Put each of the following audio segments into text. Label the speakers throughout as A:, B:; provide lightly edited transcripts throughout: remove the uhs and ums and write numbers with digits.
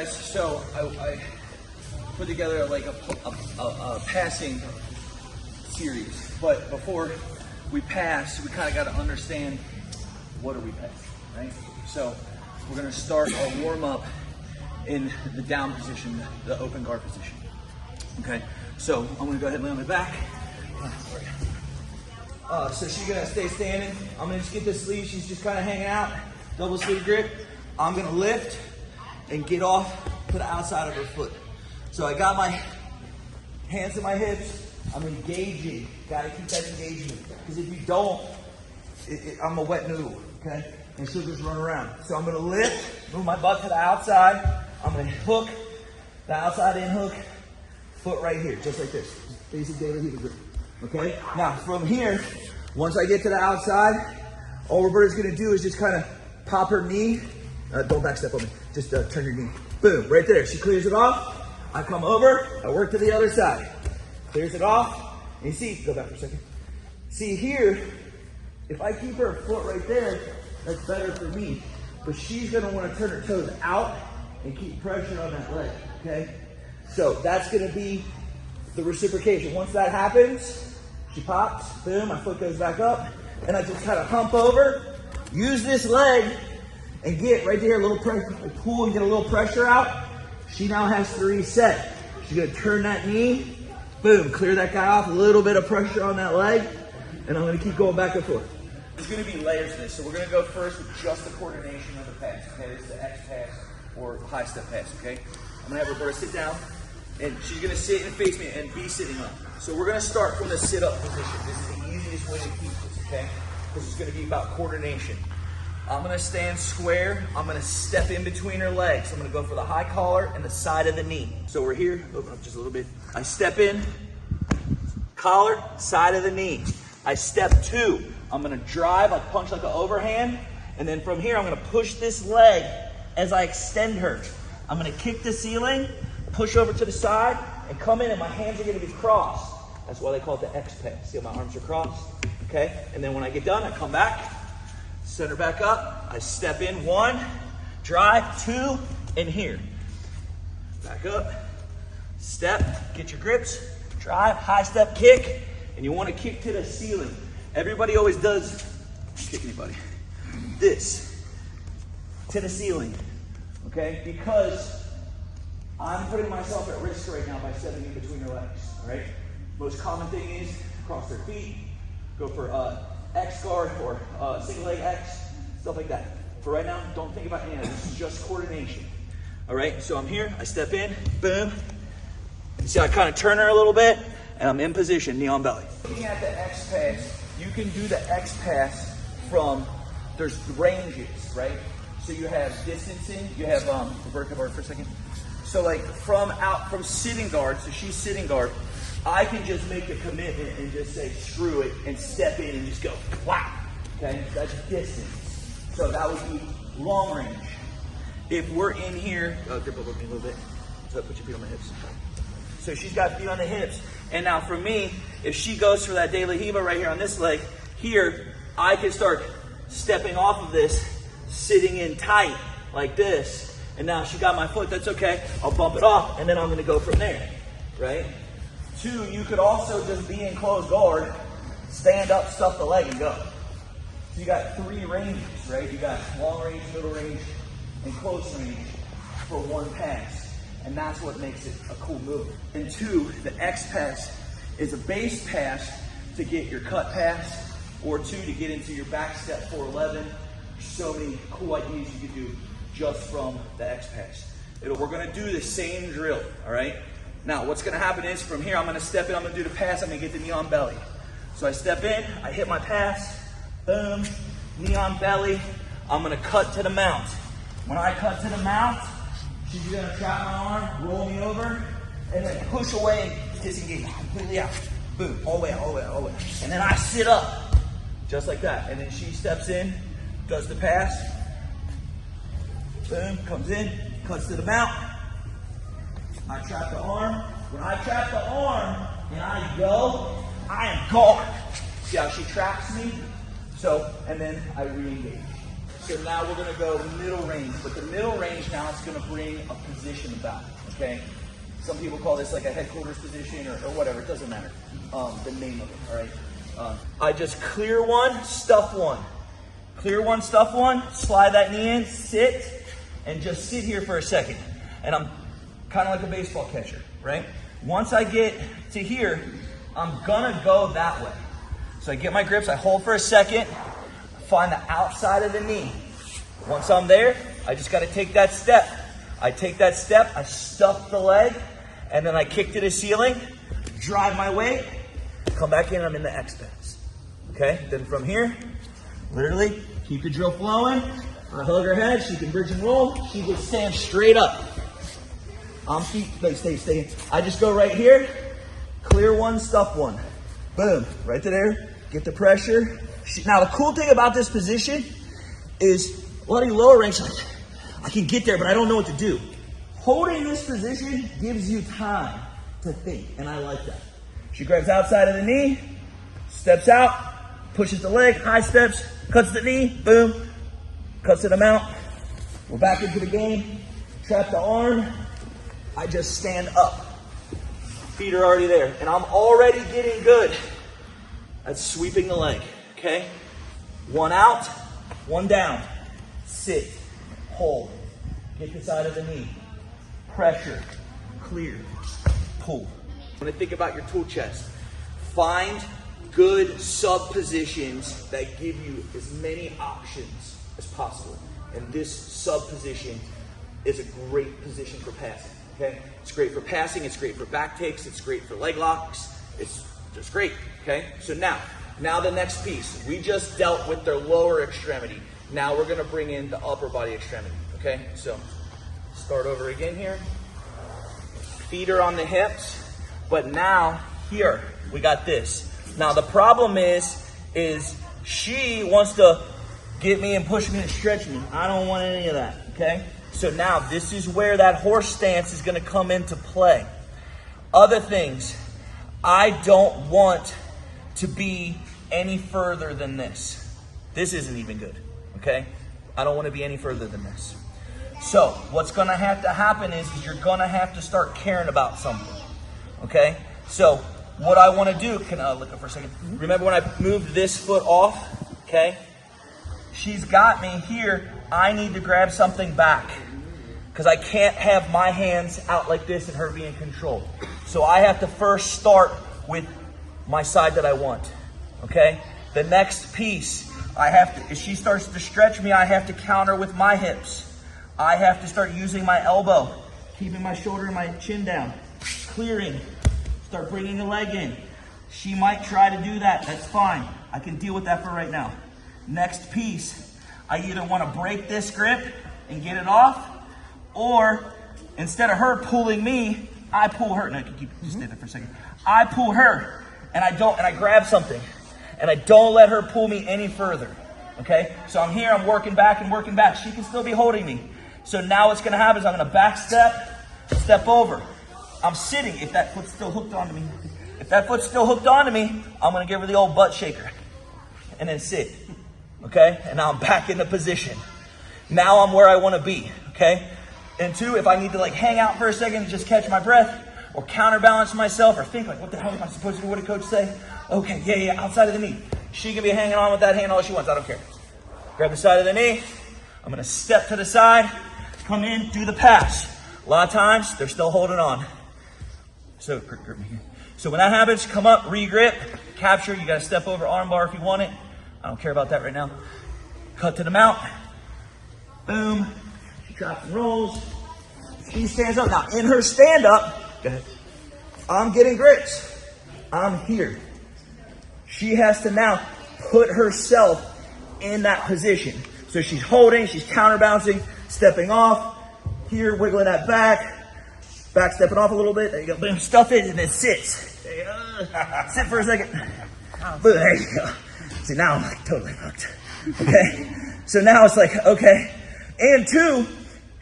A: guys, so I put together like a passing series, but before we pass, we kind of got to understand what are we passing, right? So we're going to start our warm up in the down position, the open guard position. Okay, so I'm going to go ahead and lay on my back. So she's going to stay standing. I'm going to just get the sleeve. She's just kind of hanging out, double sleeve grip. I'm going to lift and get off to the outside of her foot. So I got my hands at my hips. I'm engaging. Got to keep that engagement. Because if you don't, I'm a wet noodle, okay? And she'll just run around. So I'm going to lift, move my butt to the outside. I'm going to hook, the outside in hook, foot right here, just like this. Basic daily heater grip, okay? Now from here, once I get to the outside, all Roberta's going to do is just kind of pop her knee. Don't backstep on me. Just turn your knee. Boom, right there. She clears it off. I come over. I work to the other side. Clears it off. And you see, go back for a second. See here, if I keep her foot right there, that's better for me. But she's going to want to turn her toes out and keep pressure on that leg, okay? So that's going to be the reciprocation. Once that happens, she pops. Boom, my foot goes back up. And I just kind of hump over. Use this leg. And get right there, a little pressure, pull and get a little pressure out. She now has to reset. She's gonna turn that knee, boom, clear that guy off, a little bit of pressure on that leg, and I'm gonna keep going back and forth. There's gonna be layers to this, so we're gonna go first with just the coordination of the pass, okay? This is the X pass or high step pass, okay? I'm gonna have Roberta sit down, and she's gonna sit and face me and be sitting up. So we're gonna start from the sit up position. This is the easiest way to keep this, okay? Because it's gonna be about coordination. I'm gonna stand square. I'm gonna step in between her legs. I'm gonna go for the high collar and the side of the knee. So we're here, open up just a little bit. I step in, collar, side of the knee. I step two. I'm gonna drive, like punch like an overhand. And then from here, I'm gonna push this leg as I extend her. I'm gonna kick the ceiling, push over to the side, and come in, and my hands are gonna be crossed. That's why they call it the X pass. See how my arms are crossed? Okay? And then when I get done, I come back, center back up, I step in, one, drive, two, and here. Back up, step, get your grips, drive, high step, kick, and you want to kick to the ceiling. Everybody always does, kick anybody, this, to the ceiling, okay? Because I'm putting myself at risk right now by stepping in between her legs, all right? Most common thing is cross their feet, go for X guard or single leg X, stuff like that. For right now, don't think about any of that. This is just coordination. All right, so I'm here, I step in, boom. You see I kind of turn her a little bit, and I'm in position, knee on belly. Looking at the X pass, you can do the X pass from, there's ranges, right? So you have distancing, you have, Roberta, come over for a second. So like from sitting guard, so she's sitting guard, I can just make a commitment and just say, screw it, and step in and just go, wow, okay? That's distance. So that would be long range. If we're in here, grip over me a little bit, so put your feet on my hips. So she's got feet on the hips. And now for me, if she goes for that De La Riva right here on this leg, here, I can start stepping off of this, sitting in tight, like this. And now she got my foot, that's okay. I'll bump it off, and then I'm gonna go from there, right? Two, you could also just be in closed guard, stand up, stuff the leg, and go. So you got three ranges, right? You got long range, middle range, and close range for one pass. And that's what makes it a cool move. And two, the X pass is a base pass to get your cut pass, or two, to get into your back step 411. So many cool ideas you can do just from the X pass. We're gonna do the same drill, all right? Now, what's gonna happen is from here, I'm gonna step in, I'm gonna do the pass, I'm gonna get the knee on belly. So I step in, I hit my pass, boom, knee on belly, I'm gonna cut to the mount. When I cut to the mount, she's gonna trap my arm, roll me over, and then push away and disengage completely out. Boom, all the way, all the way, all the way. And then I sit up, just like that. And then she steps in, does the pass, boom, comes in, cuts to the mount. I trap the arm. When I trap the arm and I go, I am guard. See how she traps me? So, and then I re-engage. So now we're gonna go middle range, but the middle range now is gonna bring a position about, okay? Some people call this like a headquarters position or whatever, it doesn't matter, the name of it, all right? I just clear one, stuff one. Clear one, stuff one, slide that knee in, sit, and just sit here for a second. And I'm kind of like a baseball catcher, right? Once I get to here, I'm gonna go that way. So I get my grips, I hold for a second, find the outside of the knee. Once I'm there, I just gotta take that step. I take that step, I stuff the leg, and then I kick to the ceiling, drive my weight, come back in, I'm in the X bends. Okay, then from here, literally keep the drill flowing. I hug her head, she can bridge and roll, she just stands straight up. I'm stay. I just go right here, clear one, stuff one. Boom, right to there. Get the pressure. Now, the cool thing about this position is a lot of you lower ranks, like, I can get there, but I don't know what to do. Holding this position gives you time to think, and I like that. She grabs outside of the knee, steps out, pushes the leg, high steps, cuts the knee, boom, cuts it mount. We're back into the game. Trap the arm. I just stand up. Feet are already there, and I'm already getting good at sweeping the leg, okay? One out, one down. Sit, hold, get the side of the knee. Pressure, clear, pull. When I think about your tool chest, find good sub positions that give you as many options as possible. And this sub position is a great position for passing, okay? It's great for passing, it's great for back takes, it's great for leg locks, it's just great, okay? So now the next piece. We just dealt with their lower extremity. Now we're gonna bring in the upper body extremity, okay? So start over again here. Feet are on the hips, but now here, we got this. Now the problem is she wants to get me and push me and stretch me. I don't want any of that, okay? So now this is where that horse stance is gonna come into play. Other things, I don't want to be any further than this. This isn't even good, okay? I don't want to be any further than this. So what's gonna have to happen is you're gonna have to start caring about something, okay? So what I wanna do, can I look up for a second? Remember when I moved this foot off, okay? She's got me here. I need to grab something back because I can't have my hands out like this and her be in control. So I have to first start with my side that I want, okay? The next piece, if she starts to stretch me, I have to counter with my hips. I have to start using my elbow, keeping my shoulder and my chin down, clearing, start bringing the leg in. She might try to do that, that's fine. I can deal with that for right now. Next piece, I either want to break this grip and get it off, or instead of her pulling me, I pull her. No, I can just stay there for a second. I pull her, and I grab something, and I don't let her pull me any further. Okay? So I'm here, I'm working back and working back. She can still be holding me. So now what's going to happen is I'm going to back step over. I'm sitting. If that foot's still hooked onto me, I'm going to give her the old butt shaker, and then sit. Okay? And now I'm back in the position. Now I'm where I want to be. Okay? And two, if I need to like hang out for a second and just catch my breath or counterbalance myself or think like, what the hell am I supposed to do? What did coach say? Okay, yeah, outside of the knee. She can be hanging on with that hand all she wants. I don't care. Grab the side of the knee. I'm going to step to the side, come in, do the pass. A lot of times, they're still holding on. So, grip me here. So when that happens, come up, re-grip, capture. You got to step over arm bar if you want it. I don't care about that right now. Cut to the mount. Boom. She drops and rolls. She stands up. Now, in her stand-up, go ahead. I'm getting grips. I'm here. She has to now put herself in that position. So she's holding, she's counterbalancing, stepping off, here, wiggling that back stepping off a little bit. There you go. Boom, stuff it, and then sits. Sit for a second. Boom, there you go. See, now I'm like totally hooked. Okay? So now it's like, okay. And two,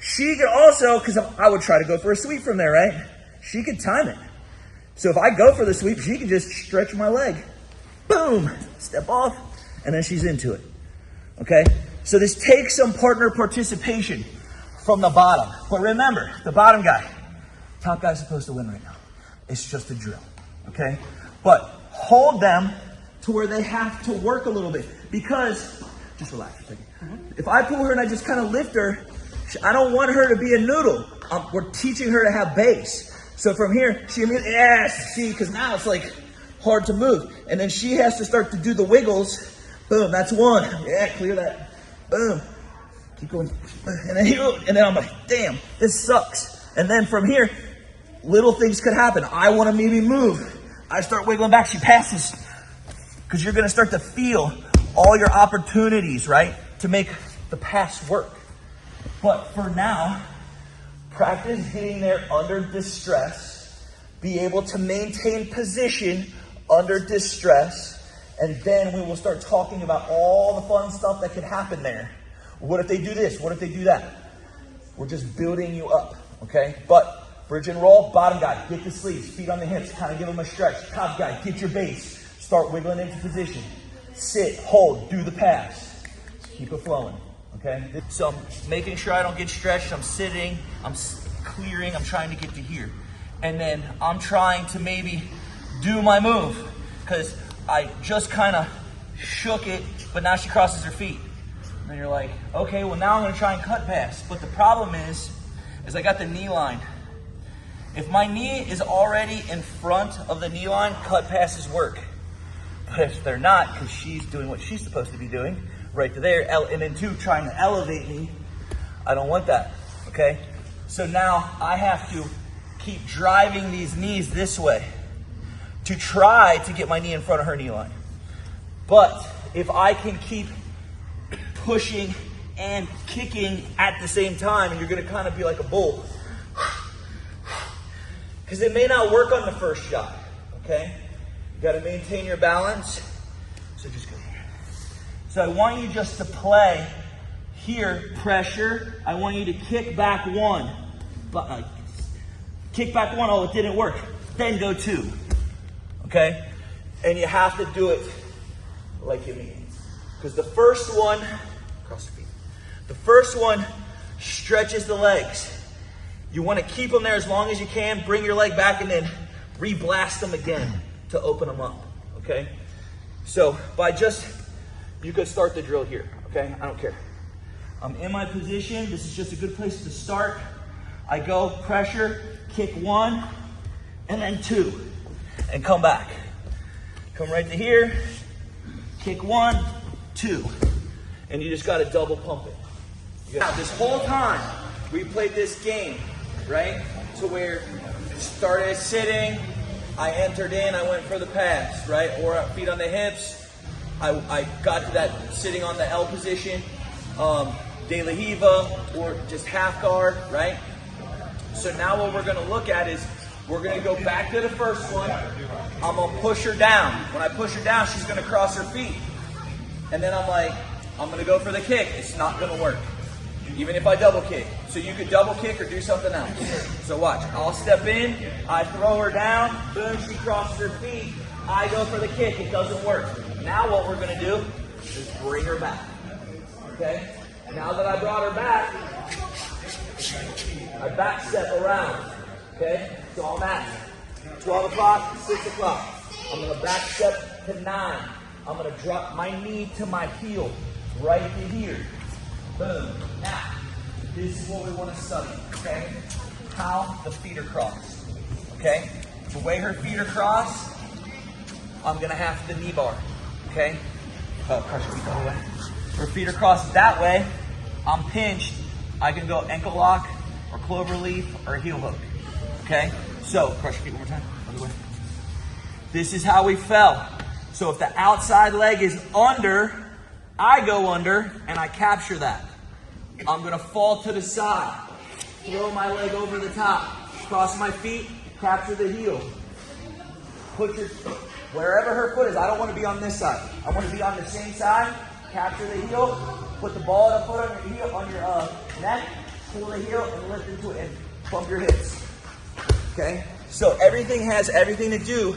A: she could also, because I would try to go for a sweep from there, right? She could time it. So if I go for the sweep, she can just stretch my leg. Boom, step off, and then she's into it. Okay? So this takes some partner participation from the bottom. But remember, the bottom guy, top guy's supposed to win right now. It's just a drill, okay? But hold them to where they have to work a little bit, because, just relax for a second. If I pull her and I just kind of lift her, I don't want her to be a noodle. We're teaching her to have base. So from here, she immediately, see, because now it's like hard to move. And then she has to start to do the wiggles. Boom, that's one. Yeah, clear that. Boom. Keep going. And then I'm like, damn, this sucks. And then from here, little things could happen. I want to maybe move. I start wiggling back. She passes. Because you're going to start to feel all your opportunities, right, to make the pass work. But for now, practice hitting there under distress. Be able to maintain position under distress. And then we will start talking about all the fun stuff that could happen there. What if they do this? What if they do that? We're just building you up, okay? But bridge and roll, bottom guy, get the sleeves, feet on the hips, kind of give them a stretch. Top guy, get your base, start wiggling into position. Sit, hold, do the pass. Keep it flowing, okay? So I'm making sure I don't get stretched. I'm sitting, I'm clearing, I'm trying to get to here. And then I'm trying to maybe do my move, because I just kind of shook it, but now she crosses her feet. And you're like, okay, well now I'm gonna try and cut pass. But the problem is I got the knee line. If my knee is already in front of the knee line, cut passes work. But if they're not, because she's doing what she's supposed to be doing, right to there, and then two, trying to elevate me, I don't want that, okay? So now I have to keep driving these knees this way to try to get my knee in front of her knee line. But if I can keep pushing and kicking at the same time, and you're gonna kind of be like a bull, because it may not work on the first shot, okay? You gotta maintain your balance. So just go here. So I want you just to play here, pressure. I want you to kick back one. But kick back one, oh, it didn't work. Then go two. Okay? And you have to do it like you mean. Because the first one, cross your feet. The first one stretches the legs. You want to keep them there as long as you can. Bring your leg back and then re-blast them again to open them up. Okay? So by just, you could start the drill here. Okay? I don't care. I'm in my position. This is just a good place to start. I go pressure, kick one, and then two. And come back. Come right to here, kick one, two. And you just got to double pump it. Now, this whole time, we played this game, right? To where started sitting, I entered in, I went for the pass, right? Or feet on the hips. I got to that sitting on the L position, de la Hiva, or just half guard, right? So now what we're going to look at is we're going to go back to the first one. I'm going to push her down. When I push her down, she's going to cross her feet. And then I'm like, I'm going to go for the kick. It's not going to work, even if I double kick. So you could double kick or do something else. So watch. I'll step in. I throw her down. Boom, she crosses her feet. I go for the kick. It doesn't work. Now what we're going to do is bring her back. Okay? Now that I brought her back, I back step around. Okay? So I'm at 12 o'clock, 6 o'clock. I'm going to back step to 9. I'm going to drop my knee to my heel right to here. Boom. Now, this is what we want to study. Okay? How the feet are crossed. Okay? The way her feet are crossed, I'm going to have the knee bar. Okay? Cross your feet the whole way. Her feet are crossed that way. I'm pinched. I can go ankle lock or clover leaf or heel hook. Okay? So, cross your feet one more time. Other way. This is how we fell. So if the outside leg is under, I go under and I capture that. I'm going to fall to the side. Throw my leg over the top. Cross my feet. Capture the heel. Put your, wherever her foot is, I don't want to be on this side. I want to be on the same side. Capture the heel. Put the ball of the foot on your heel, on your neck. Pull the heel and lift into it and bump your hips. Okay? So everything has everything to do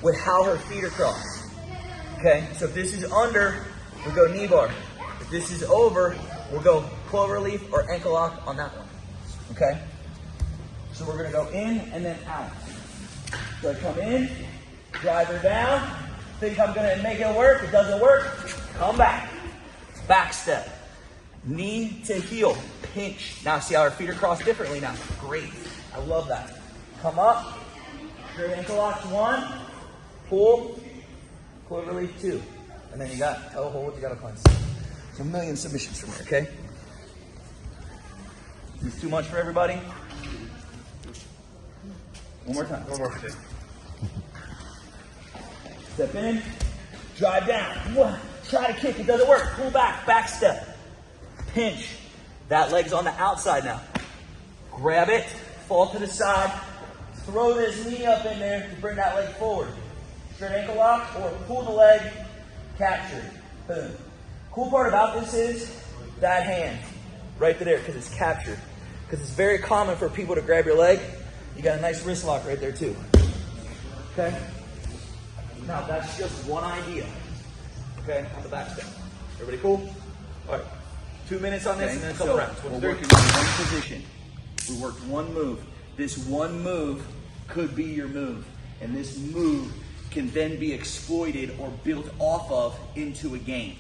A: with how her feet are crossed. Okay? So if this is under, we go knee bar. If this is over, we'll go clover leaf or ankle lock on that one, okay? So we're gonna go in and then out. So I come in, drive her down, think I'm gonna make it work, it doesn't work, come back. Back step, knee to heel, pinch. Now see how our feet are crossed differently now, great, I love that. Come up, straight ankle locks, 1, pull, clover leaf, 2. And then you got toe hold, you got to cleanse. There's a million submissions from here, okay? Is this too much for everybody? One more time. One more. Step in, drive down. Try to kick, it doesn't work. Pull back, back step. Pinch. That leg's on the outside now. Grab it, fall to the side, throw this knee up in there to bring that leg forward. Straight ankle lock or pull the leg, capture. Boom. Cool part about this is that hand right there because it's captured. Because it's very common for people to grab your leg. You got a nice wrist lock right there too. Okay? Now that's just one idea. Okay, on the back step. Everybody cool? All right. 2 minutes on this and then a couple rounds.
B: We're working on one position. We worked one move. This one move could be your move. And this move can then be exploited or built off of into a game.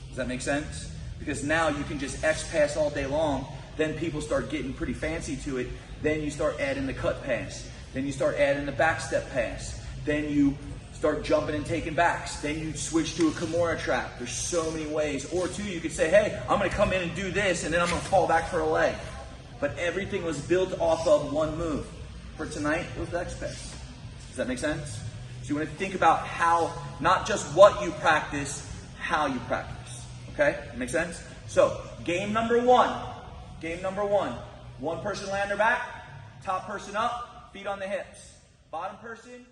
B: Does that make sense? Because now you can just X pass all day long, then people start getting pretty fancy to it, then you start adding the cut pass, then you start adding the back step pass, then you start jumping and taking backs, then you switch to a Kimura trap. There's so many ways. Or two, you could say, hey, I'm gonna come in and do this and then I'm gonna fall back for a leg. But everything was built off of one move. For tonight, it was the X pass. Does that make sense? So you want to think about how, not just what you practice, how you practice. Okay? Make sense? So, game number one. Game number one. One person lay on their back, top person up, feet on the hips. Bottom person,